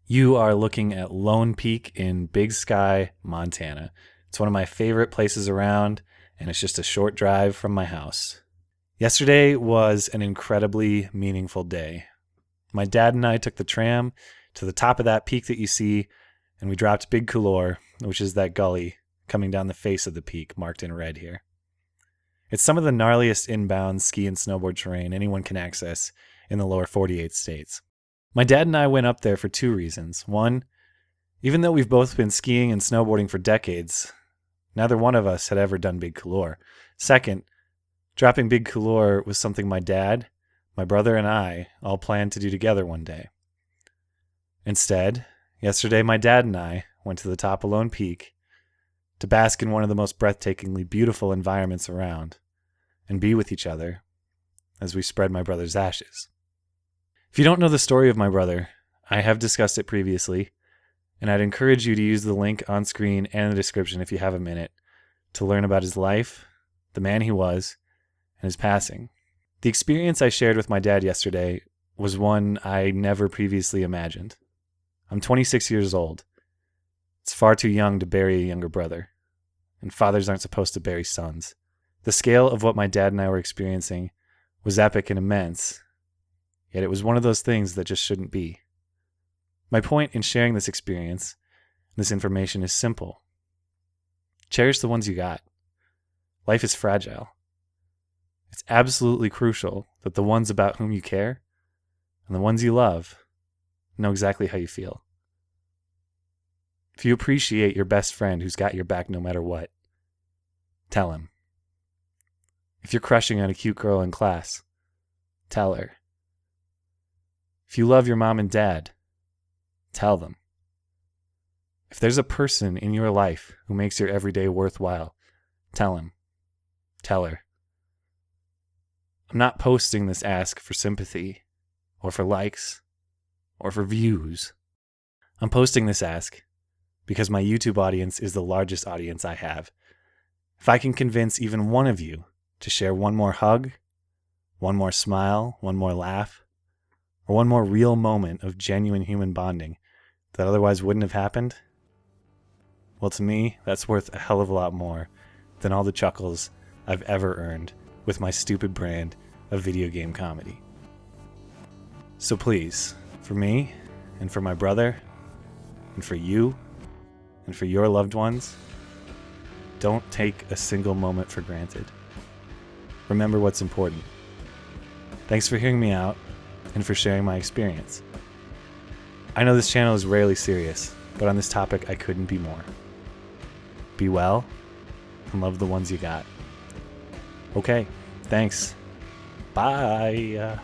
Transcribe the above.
You are looking at Lone Peak in Big Sky, Montana. It's one of my favorite places around, and it's just a short drive from my house. Yesterday was an incredibly meaningful day. My dad and I took the tram to the top of that peak that you see, and we dropped Big Couleur, which is that gully coming down the face of the peak, marked in red here. It's some of the gnarliest inbound ski and snowboard terrain anyone can access in the lower 48 states. My dad and I went up there for two reasons. One, even though we've both been skiing and snowboarding for decades, neither one of us had ever done Big Couleur. Second, dropping Big Couleur was something my dad, my brother, and I all planned to do together one day. Instead, yesterday my dad and I went to the top of Lone Peak to bask in one of the most breathtakingly beautiful environments around and be with each other as we spread my brother's ashes. If you don't know the story of my brother, I have discussed it previously, and I'd encourage you to use the link on screen and the description if you have a minute to learn about his life, the man he was, and his passing. The experience I shared with my dad yesterday was one I never previously imagined. I'm 26 years old. It's far too young to bury a younger brother, and fathers aren't supposed to bury sons. The scale of what my dad and I were experiencing was epic and immense, yet it was one of those things that just shouldn't be. My point in sharing this experience, this information, is simple. Cherish the ones you got. Life is fragile. It's absolutely crucial that the ones about whom you care and the ones you love know exactly how you feel. If you appreciate your best friend who's got your back no matter what, tell him. If you're crushing on a cute girl in class, tell her. If you love your mom and dad, tell them. If there's a person in your life who makes your everyday worthwhile, tell him. Tell her. I'm not posting this ask for sympathy, or for likes, or for views. I'm posting this ask because my YouTube audience is the largest audience I have. If I can convince even one of you to share one more hug, one more smile, one more laugh, or one more real moment of genuine human bonding that otherwise wouldn't have happened, well, to me, that's worth a hell of a lot more than all the chuckles I've ever earned with my stupid brand of video game comedy. So please, for me, and for my brother, and for you, and for your loved ones, don't take a single moment for granted. Remember what's important. Thanks for hearing me out and for sharing my experience. I know this channel is rarely serious, but on this topic I couldn't be more. Be well, and love the ones you got. Okay, thanks. Bye.